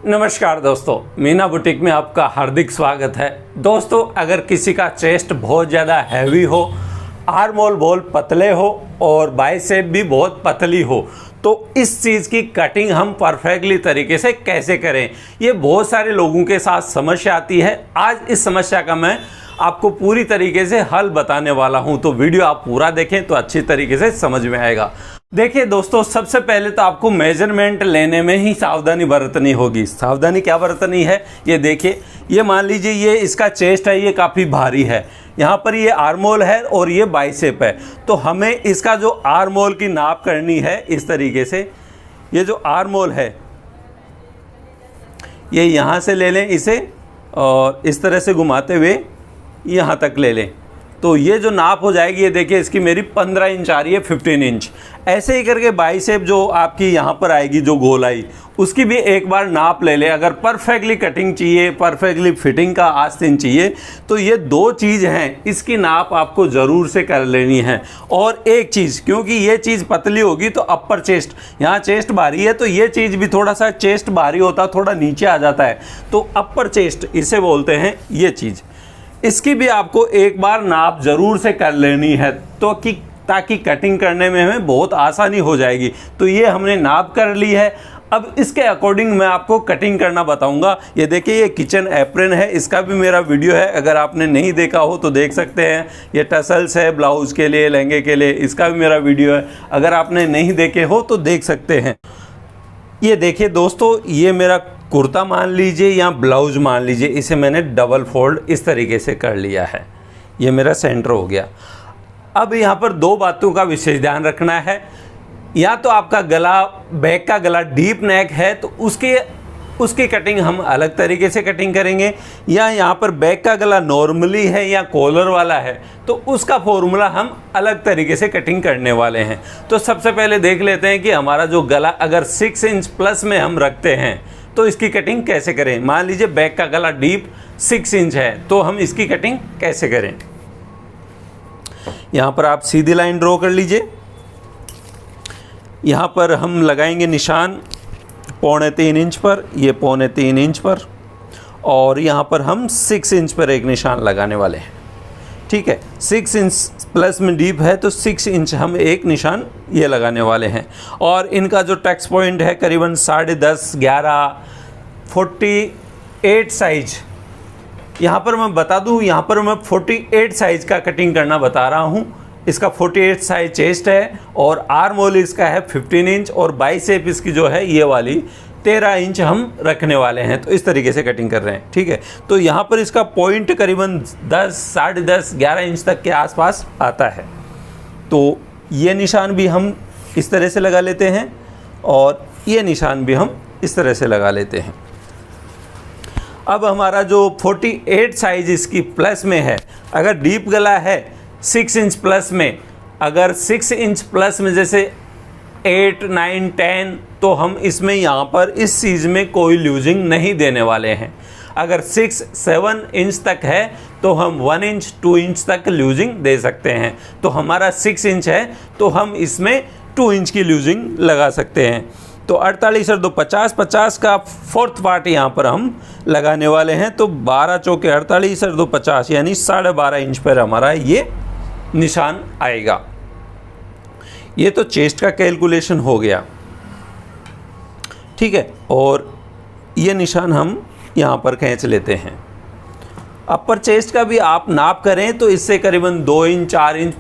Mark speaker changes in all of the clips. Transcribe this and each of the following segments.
Speaker 1: नमस्कार दोस्तों, मीना बुटीक में आपका हार्दिक स्वागत है। दोस्तों, अगर किसी का चेस्ट बहुत ज़्यादा हैवी हो, आर्म होल बहुत पतले हो और बाइसेप भी बहुत पतली हो, तो इस चीज़ की कटिंग हम परफेक्टली तरीके से कैसे करें, ये बहुत सारे लोगों के साथ समस्या आती है। आज इस समस्या का मैं आपको पूरी तरीके से हल बताने वाला हूं, तो वीडियो आप पूरा देखें तो अच्छी तरीके से समझ में आएगा। देखिए दोस्तों, सबसे पहले तो आपको मेजरमेंट लेने में ही सावधानी बरतनी होगी। सावधानी क्या बरतनी है, ये देखिए। ये मान लीजिए ये इसका चेस्ट है, ये काफ़ी भारी है। यहाँ पर ये आर्म होल है और ये बाइसेप है, तो हमें इसका जो आर्म होल की नाप करनी है इस तरीके से। ये जो आर्म होल है ये यहाँ से ले लें इसे और इस तरह से घुमाते हुए यहाँ तक ले लें, तो ये जो नाप हो जाएगी, ये देखिए इसकी मेरी 15 इंच आ रही है, 15 इंच। ऐसे ही करके बाइसेप जो आपकी यहाँ पर आएगी जो गोलाई, उसकी भी एक बार नाप ले ले। अगर परफेक्टली कटिंग चाहिए, परफेक्टली फिटिंग का आस्तीन चाहिए, तो ये दो चीज़ हैं, इसकी नाप आपको ज़रूर से कर लेनी है। और एक चीज़, क्योंकि ये चीज़ पतली होगी तो अपर चेस्ट, यहाँ चेस्ट भारी है तो ये चीज़ भी थोड़ा सा चेस्ट भारी होता, थोड़ा नीचे आ जाता है, तो अपर चेस्ट इसे बोलते हैं ये चीज़। इसकी भी आपको एक बार नाप ज़रूर से कर लेनी है, तो कि ताकि कटिंग करने में हमें बहुत आसानी हो जाएगी। तो ये हमने नाप कर ली है। अब इसके अकॉर्डिंग मैं आपको कटिंग करना बताऊंगा। ये देखिए, ये किचन एप्रन है, इसका भी मेरा वीडियो है, अगर आपने नहीं देखा हो तो देख सकते हैं। ये टसल्स है ब्लाउज़ के लिए, लहंगे के लिए, इसका भी मेरा वीडियो है, अगर आपने नहीं देखे हो तो देख सकते हैं। ये देखिए दोस्तों, ये मेरा कुर्ता मान लीजिए या ब्लाउज मान लीजिए, इसे मैंने डबल फोल्ड इस तरीके से कर लिया है। ये मेरा सेंटर हो गया। अब यहाँ पर दो बातों का विशेष ध्यान रखना है। या तो आपका गला, बैक का गला डीप नेक है तो उसकी कटिंग हम अलग तरीके से कटिंग करेंगे, या यहाँ पर बैक का गला नॉर्मली है या कॉलर वाला है तो उसका फॉर्मूला हम अलग तरीके से कटिंग करने वाले हैं। तो सबसे पहले देख लेते हैं कि हमारा जो गला अगर 6 इंच प्लस में हम रखते हैं तो इसकी कटिंग कैसे करें। मान लीजिए बैक का गला डीप 6 इंच है, तो हम इसकी कटिंग कैसे करें। यहाँ पर आप सीधी लाइन ड्रॉ कर लीजिए। यहाँ पर हम लगाएंगे निशान 3.25 इंच पर, ये 3.25 इंच पर, और यहाँ पर हम 6 इंच पर एक निशान लगाने वाले हैं। ठीक है, 6 इंच प्लस में डीप है तो 6 इंच हम एक निशान ये लगाने वाले हैं। और इनका जो टक्स पॉइंट है करीबन 10.5, 11, 48 साइज। यहाँ पर मैं बता दूँ, यहाँ पर मैं 48 साइज का कटिंग करना बता रहा हूँ। इसका 48 साइज चेस्ट है और आर्म होल इसका है 15 इंच और बाइसेप इसकी जो है ये वाली 13 इंच हम रखने वाले हैं। तो इस तरीके से कटिंग कर रहे हैं। ठीक है, तो यहाँ पर इसका पॉइंट करीबन 10, 10.5, 11 इंच तक के आसपास आता है। तो ये निशान भी हम इस तरह से लगा लेते हैं और ये निशान भी हम इस तरह से लगा लेते हैं। अब हमारा जो 48 साइज इसकी प्लस में है, अगर डीप गला है 6 इंच प्लस में, अगर 6 इंच प्लस में जैसे 8, 9, 10, तो हम इसमें यहाँ पर इस चीज़ में कोई लूजिंग नहीं देने वाले हैं। अगर 6, 7 इंच तक है तो हम 1 इंच, 2 इंच तक लूजिंग दे सकते हैं। तो हमारा 6 इंच है तो हम इसमें 2 इंच की लूजिंग लगा सकते हैं। तो 48 और 2 50, 50 का 4th पार्ट यहाँ पर हम लगाने वाले हैं। तो 12 चौके 48 और 2 50, यानी 12.5 इंच पर हमारा ये निशान आएगा। ये तो चेस्ट का कैलकुलेशन हो गया। ठीक है, और ये निशान हम यहाँ पर खींच लेते हैं। अपर चेस्ट का भी आप नाप करें तो इससे करीबन 2 इंच, 4 इंच,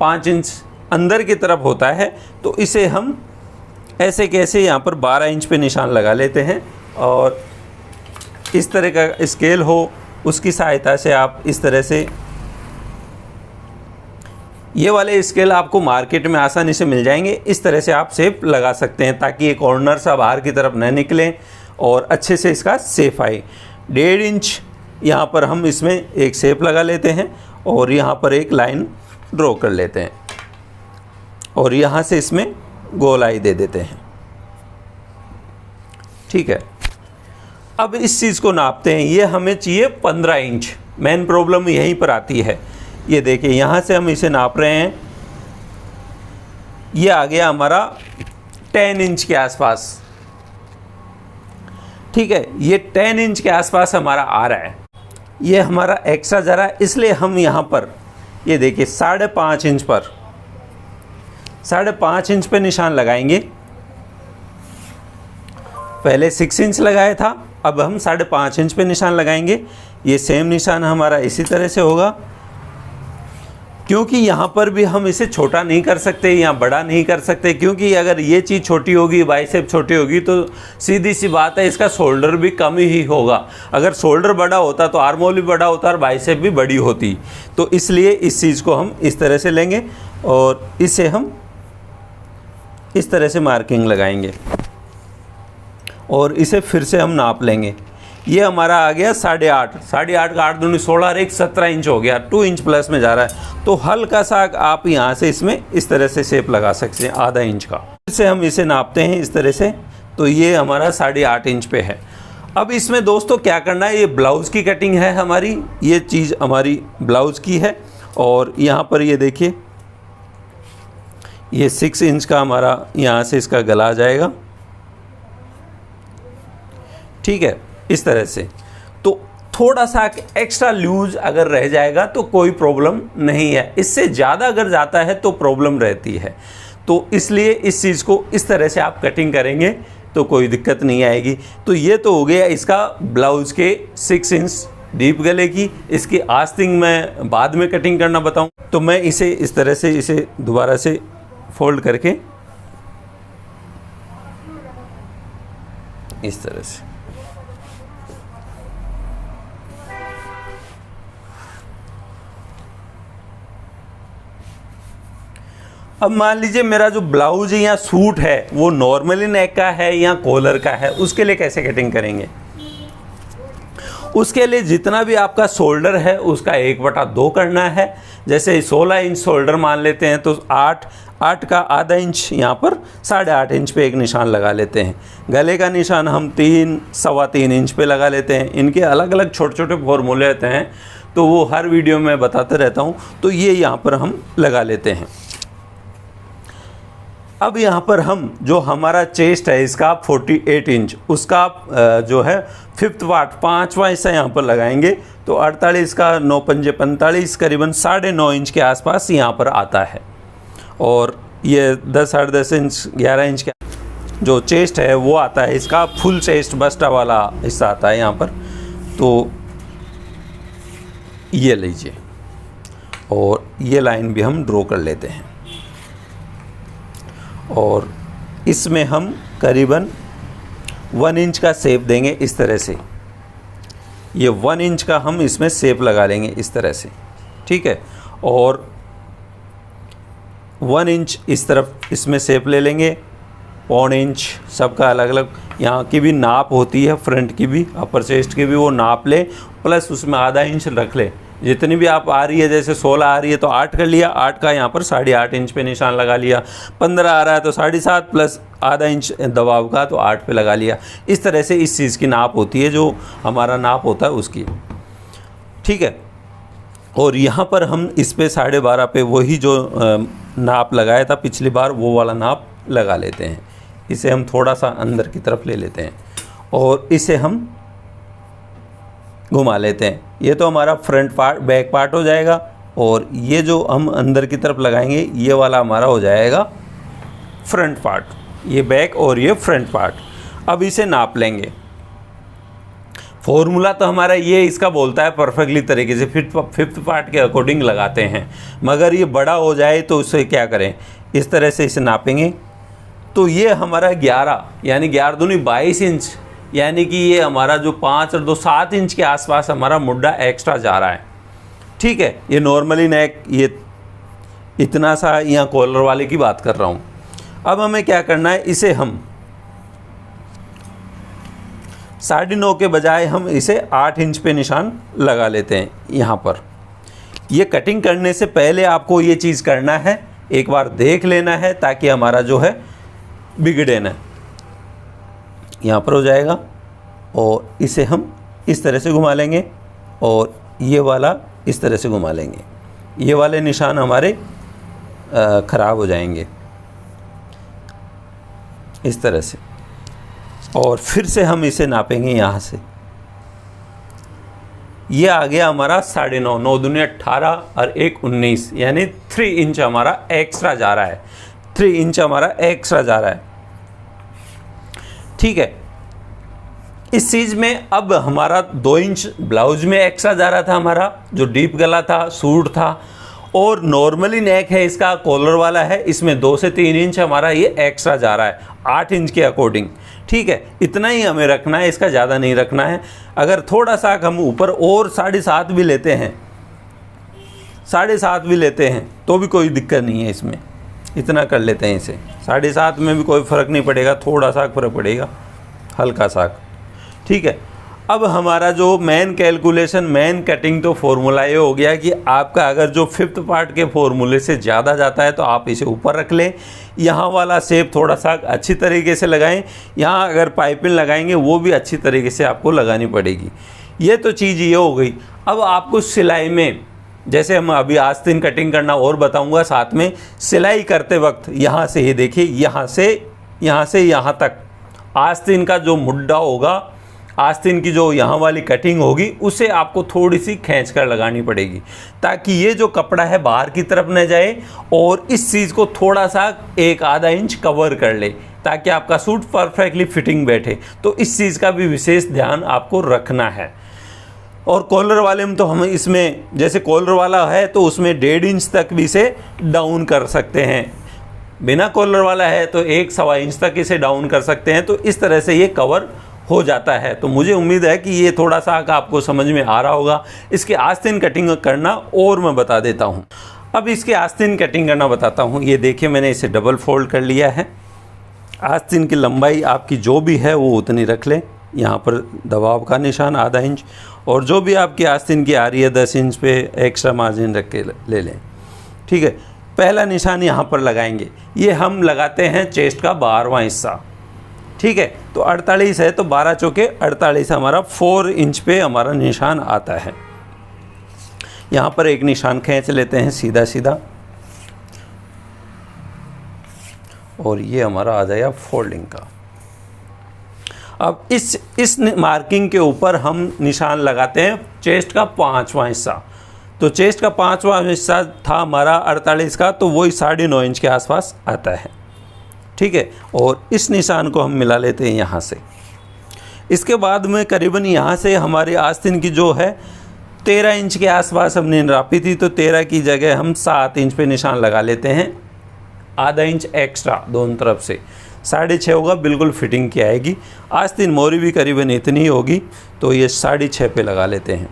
Speaker 1: 5 इंच अंदर की तरफ होता है। तो इसे हम ऐसे कैसे यहाँ पर 12 इंच पे निशान लगा लेते हैं और इस तरह का स्केल हो उसकी सहायता से आप इस तरह से, ये वाले स्केल आपको मार्केट में आसानी से मिल जाएंगे, इस तरह से आप शेप लगा सकते हैं ताकि ये कॉर्नर सा बाहर की तरफ न निकले और अच्छे से इसका शेप आए। 1.5 इंच यहाँ पर हम इसमें एक शेप लगा लेते हैं और यहाँ पर एक लाइन ड्रॉ कर लेते हैं और यहाँ से इसमें गोलाई दे देते हैं। ठीक है, अब इस चीज़ को नापते हैं। ये हमें चाहिए 15 इंच। मेन प्रॉब्लम यहीं पर आती है। ये देखिए, यहाँ से हम इसे नाप रहे हैं, ये आ गया हमारा 10 इंच के आसपास। ठीक है, ये 10 इंच के आसपास हमारा आ रहा है, ये हमारा एक्स्ट्रा जा रहा है, इसलिए हम यहाँ पर ये देखिए 5.5 इंच पर 5.5 इंच पे निशान लगाएंगे। पहले 6 इंच लगाया था, अब हम 5.5 इंच पे निशान लगाएंगे। ये सेम निशान हमारा इसी तरह से होगा, क्योंकि यहाँ पर भी हम इसे छोटा नहीं कर सकते या बड़ा नहीं कर सकते, क्योंकि अगर ये चीज़ छोटी होगी, बाइसेप छोटी होगी, तो सीधी सी बात है इसका शोल्डर भी कम ही होगा। अगर शोल्डर बड़ा होता तो आर्म होल भी बड़ा होता और बाइसेप भी बड़ी होती। तो इसलिए इस चीज़ को हम इस तरह से लेंगे और इसे हम इस तरह से मार्किंग लगाएंगे और इसे फिर से हम नाप लेंगे। ये हमारा आ गया 8.5 का 8 दूनी 16 और 1 17 इंच हो गया, 2 इंच प्लस में जा रहा है। तो हल्का सा आप यहाँ से इसमें इस तरह से शेप लगा सकते हैं, आधा इंच का। फिर से हम इसे नापते हैं इस तरह से, तो ये हमारा 8.5 इंच पे है। अब इसमें दोस्तों क्या करना है, ये ब्लाउज़ की कटिंग है हमारी, ये चीज़ हमारी ब्लाउज़ की है। और यहाँ पर ये देखिए, ये 6 इंच का हमारा यहाँ से इसका गला आ जाएगा, ठीक है, इस तरह से। तो थोड़ा सा एक्स्ट्रा लूज अगर रह जाएगा तो कोई प्रॉब्लम नहीं है, इससे ज़्यादा अगर जाता है तो प्रॉब्लम रहती है। तो इसलिए इस चीज़ को इस तरह से आप कटिंग करेंगे तो कोई दिक्कत नहीं आएगी। तो ये तो हो गया इसका ब्लाउज़ के 6 इंच डीप गले की। इसकी आस्तीन मैं बाद में कटिंग करना बताऊं, तो मैं इसे इस तरह से इसे दोबारा से फोल्ड करके इस तरह से अब मान लीजिए मेरा जो ब्लाउज या सूट है वो नॉर्मली नेक का है या कॉलर का है, उसके लिए कैसे कटिंग करेंगे। उसके लिए जितना भी आपका शोल्डर है उसका 1/2 करना है। जैसे 16 इंच शोल्डर मान लेते हैं तो 8 का आधा इंच यहाँ पर 8.5 इंच पे एक निशान लगा लेते हैं। गले का निशान हम 3 सवा 3 इंच पे लगा लेते हैं। इनके अलग अलग छोटे छोटे फॉर्मूले रहते हैं, तो वो हर वीडियो में बताते रहता हूँ। तो ये यहाँ पर हम लगा लेते हैं। अब यहाँ पर हम जो हमारा चेस्ट है इसका 48 इंच, उसका जो है 5th पार्ट 5वां हिस्सा यहाँ पर लगाएंगे। तो 48 का 9 पंजे 45, करीबन 9.5 इंच के आसपास यहाँ पर आता है। और ये 10 साढ़े 10 इंच 11 इंच का जो चेस्ट है वो आता है, इसका फुल चेस्ट बस्टा वाला हिस्सा आता है यहाँ पर। तो ये लीजिए, और ये लाइन भी हम ड्रॉ कर लेते हैं। और इसमें हम करीबन 1 इंच का शेप देंगे इस तरह से। ये 1 इंच का हम इसमें शेप लगा लेंगे इस तरह से, ठीक है। और 1 इंच इस तरफ इसमें शेप ले लेंगे, 1 इंच सबका अलग अलग। यहाँ की भी नाप होती है, फ्रंट की भी, अपर चेस्ट की भी, वो नाप ले, प्लस उसमें आधा इंच रख ले। जितनी भी आप आ रही है, जैसे 16 आ रही है तो 8 कर लिया, 8 का यहाँ पर 8.5 इंच पे निशान लगा लिया। 15 आ रहा है तो 7.5 प्लस आधा इंच दबाव का तो 8 पे लगा लिया। इस तरह से इस चीज़ की नाप होती है, जो हमारा नाप होता है उसकी, ठीक है। और यहाँ पर हम इस पे 12.5 पे वही जो नाप लगाया था पिछली बार, वो वाला नाप लगा लेते हैं। इसे हम थोड़ा सा अंदर की तरफ ले लेते हैं और इसे हम घुमा लेते हैं। ये तो हमारा फ्रंट पार्ट, बैक पार्ट हो जाएगा। और ये जो हम अंदर की तरफ लगाएंगे ये वाला हमारा हो जाएगा फ्रंट पार्ट, ये बैक और ये फ्रंट पार्ट। अब इसे नाप लेंगे। फॉर्मूला तो हमारा ये इसका बोलता है परफेक्टली तरीके से 5th पार्ट के अकॉर्डिंग लगाते हैं, मगर ये बड़ा हो जाए तो उससे क्या करें, इस तरह से इसे नापेंगे। तो ये हमारा 11 यानी 11 दूनी 22 इंच, यानी कि ये हमारा जो 5 और 2 7 इंच के आसपास हमारा मुड्डा एक्स्ट्रा जा रहा है, ठीक है। ये नॉर्मली नेक ये इतना सा यहाँ कॉलर वाले की बात कर रहा हूँ। अब हमें क्या करना है, इसे हम 9.5 के बजाय हम इसे 8 इंच पे निशान लगा लेते हैं यहाँ पर। ये कटिंग करने से पहले आपको ये चीज़ करना है, एक बार देख लेना है, ताकि हमारा जो है बिगड़े ना। यहाँ पर हो जाएगा और इसे हम इस तरह से घुमा लेंगे और ये वाला इस तरह से घुमा लेंगे। ये वाले निशान हमारे ख़राब हो जाएंगे इस तरह से। और फिर से हम इसे नापेंगे यहाँ से। ये आ गया हमारा 9.5, 9 दूनी 18 और 1 19, यानी 3 इंच हमारा एक्स्ट्रा जा रहा है, 3 इंच हमारा एक्स्ट्रा जा रहा है। ठीक है, इस चीज़ में अब हमारा 2 इंच ब्लाउज में एक्स्ट्रा जा रहा था, हमारा जो डीप गला था, सूट था, और नॉर्मली नेक है इसका, कॉलर वाला है, इसमें 2 से 3 इंच हमारा ये एक्स्ट्रा जा रहा है 8 इंच के अकॉर्डिंग। ठीक है, इतना ही हमें रखना है, इसका ज़्यादा नहीं रखना है। अगर थोड़ा सा हम ऊपर और 7.5 भी लेते हैं, 7.5 भी लेते हैं तो भी कोई दिक्कत नहीं है इसमें, इतना कर लेते हैं इसे। 7.5 में भी कोई फ़र्क नहीं पड़ेगा, थोड़ा सा फ़र्क पड़ेगा, हल्का सा। ठीक है, अब हमारा जो मेन कैलकुलेशन, मेन कटिंग तो फॉर्मूला ये हो गया कि आपका अगर जो 5th पार्ट के फॉर्मूले से ज़्यादा जाता है तो आप इसे ऊपर रख लें। यहाँ वाला शेप थोड़ा सा अच्छी तरीके से लगाएं, यहाँ अगर पाइपिंग लगाएंगे वो भी अच्छी तरीके से आपको लगानी पड़ेगी। ये तो चीज़ ये हो गई। अब आपको सिलाई में, जैसे हम अभी आस्तीन कटिंग करना और बताऊँगा साथ में, सिलाई करते वक्त यहाँ से, ये देखिए, यहाँ से यहाँ तक आस्तीन का जो मुड्ढा होगा, आस्तीन की जो यहाँ वाली कटिंग होगी, उसे आपको थोड़ी सी खींच कर लगानी पड़ेगी ताकि ये जो कपड़ा है बाहर की तरफ न जाए, और इस चीज़ को थोड़ा सा 1-आधा इंच कवर कर ले ताकि आपका सूट परफेक्टली फिटिंग बैठे। तो इस चीज़ का भी विशेष ध्यान आपको रखना है। और कॉलर वाले में तो हम इसमें, जैसे कॉलर वाला है तो उसमें 1.5 इंच तक भी इसे डाउन कर सकते हैं, बिना कॉलर वाला है तो 1-1.25 इंच तक इसे डाउन कर सकते हैं। तो इस तरह से ये कवर हो जाता है। तो मुझे उम्मीद है कि ये थोड़ा सा आपको समझ में आ रहा होगा। इसके आस्तीन कटिंग करना और मैं बता देता हूँ। अब इसके आस्तीन कटिंग करना बताता हूँ। ये देखिए, मैंने इसे डबल फोल्ड कर लिया है। आस्तीन की लंबाई आपकी जो भी है वो उतनी रख लें। यहाँ पर दबाव का निशान 1/2 इंच, और जो भी आपकी आस्तीन की आ रही है 10 इंच पे एक्स्ट्रा मार्जिन रख के ले लें। ठीक है, पहला निशान यहाँ पर लगाएंगे। ये हम लगाते हैं चेस्ट का 12वां हिस्सा। ठीक है, तो 48 है तो 12 चौके 48 हमारा 4 इंच पे हमारा निशान आता है। यहाँ पर एक निशान खींच लेते हैं सीधा सीधा, और ये हमारा आ जाएगा फोल्डिंग का। अब इस मार्किंग के ऊपर हम निशान लगाते हैं चेस्ट का 5वां हिस्सा। तो चेस्ट का 5वां हिस्सा था हमारा 48 का, तो वही 9.5 इंच के आसपास आता है। ठीक है, और इस निशान को हम मिला लेते हैं यहाँ से। इसके बाद में करीबन यहाँ से हमारी आस्तीन की जो है 13 इंच के आसपास हमने नापी थी, तो 13 की जगह हम 7 इंच पे निशान लगा लेते हैं, 1/2 इंच एक्स्ट्रा दोनों तरफ से। 6.5 होगा, बिल्कुल फिटिंग की आएगी। आस्तीन मोरी भी करीबन इतनी ही होगी, तो ये 6.5 पे लगा लेते हैं।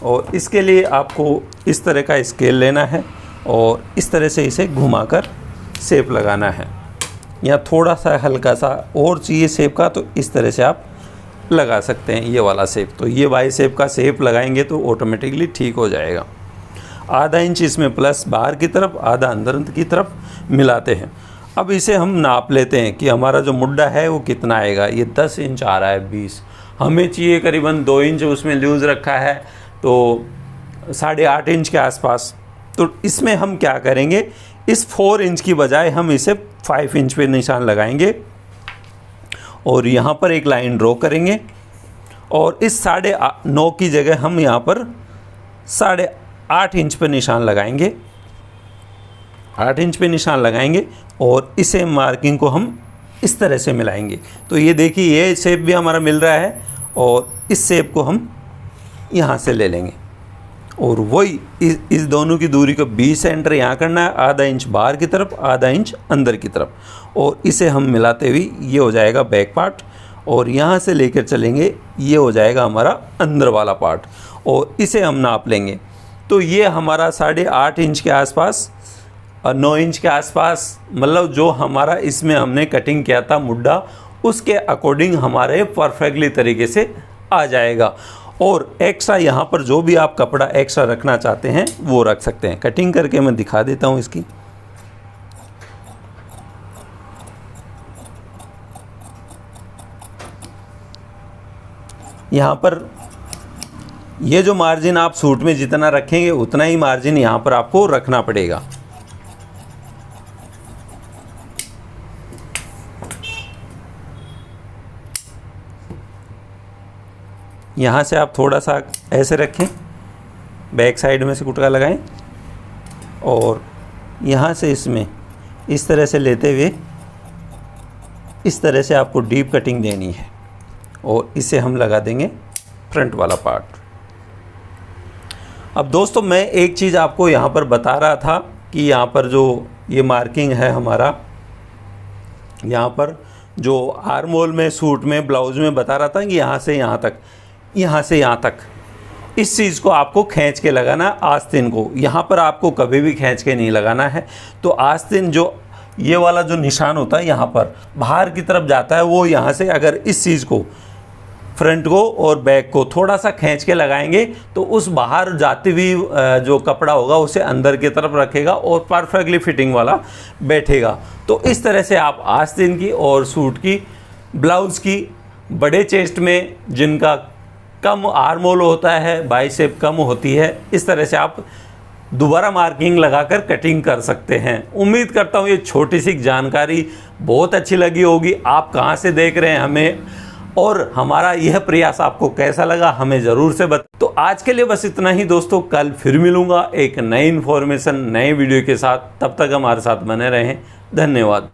Speaker 1: और इसके लिए आपको इस तरह का स्केल लेना है और इस तरह से इसे घुमाकर शेप लगाना है। या थोड़ा सा हल्का सा और चाहिए शेप का, तो इस तरह से आप लगा सकते हैं ये वाला शेप। तो ये वाई शेप का शेप लगाएंगे तो ऑटोमेटिकली ठीक हो जाएगा। 1/2 इंच इसमें प्लस बाहर की तरफ, आधा अंदर की तरफ मिलाते हैं। अब इसे हम नाप लेते हैं कि हमारा जो मुड्ढा है वो कितना आएगा। ये 10 इंच आ रहा है, 20 हमें चाहिए करीबन 2 इंच उसमें लूज़ रखा है, तो 8.5 इंच के आसपास। तो इसमें हम क्या करेंगे, इस 4 इंच की बजाय हम इसे 5 इंच पे निशान लगाएंगे और यहाँ पर एक लाइन ड्रॉ करेंगे, और इस 9.5 की जगह हम यहाँ पर 8.5 इंच पे निशान लगाएंगे। 8 इंच पे निशान लगाएंगे और इसे मार्किंग को हम इस तरह से मिलाएंगे। तो ये देखिए, ये शेप भी हमारा मिल रहा है, और इस शेप को हम यहाँ से ले लेंगे, और वही इस दोनों की दूरी को 20 सेंटर यहाँ करना है, 1/2 इंच बाहर की तरफ, 1/2 इंच अंदर की तरफ, और इसे हम मिलाते हुए ये हो जाएगा बैक पार्ट, और यहाँ से लेकर चलेंगे ये हो जाएगा हमारा अंदर वाला पार्ट, और इसे हम नाप लेंगे। तो ये हमारा 8.5 इंच के आसपास और 9 इंच के आसपास, मतलब जो हमारा इसमें हमने कटिंग किया था मुड्ढा, उसके अकॉर्डिंग हमारे परफेक्टली तरीके से आ जाएगा। और एक्स्ट्रा यहाँ पर जो भी आप कपड़ा एक्स्ट्रा रखना चाहते हैं वो रख सकते हैं। कटिंग करके मैं दिखा देता हूँ इसकी। यहाँ पर ये जो मार्जिन आप सूट में जितना रखेंगे उतना ही मार्जिन यहाँ पर आपको रखना पड़ेगा। यहाँ से आप थोड़ा सा ऐसे रखें, बैक साइड में से गुटका लगाएं और यहाँ से इसमें इस तरह से लेते हुए इस तरह से आपको डीप कटिंग देनी है और इसे हम लगा देंगे फ्रंट वाला पार्ट। अब दोस्तों मैं एक चीज़ आपको यहाँ पर बता रहा था कि यहाँ पर जो ये मार्किंग है हमारा, यहाँ पर जो आर्म होल में, सूट में, ब्लाउज़ में बता रहा था कि यहाँ से यहाँ तक, यहाँ से यहाँ तक, इस चीज़ को आपको खींच के लगाना, आस्तीन को। यहाँ पर आपको कभी भी खींच के नहीं लगाना है। तो आस्तीन जो ये वाला जो निशान होता है यहाँ पर बाहर की तरफ जाता है, वो यहाँ से अगर इस चीज़ को, फ्रंट को और बैक को थोड़ा सा खींच के लगाएंगे तो उस बाहर जाती हुई जो कपड़ा होगा उसे अंदर की तरफ रखेगा और परफेक्टली फिटिंग वाला बैठेगा। तो इस तरह से आप आस्तीन की और सूट की, ब्लाउज़ की, बड़े चेस्ट में जिनका कम आर्म होल होता है, बाइसेप कम होती है, इस तरह से आप दोबारा मार्किंग लगाकर कटिंग कर सकते हैं। उम्मीद करता हूँ ये छोटी सी जानकारी बहुत अच्छी लगी होगी। आप कहाँ से देख रहे हैं हमें और हमारा यह प्रयास आपको कैसा लगा हमें ज़रूर से तो आज के लिए बस इतना ही दोस्तों। कल फिर मिलूँगा एक नई इन्फॉर्मेशन, नए वीडियो के साथ। तब तक हमारे साथ बने रहें। धन्यवाद।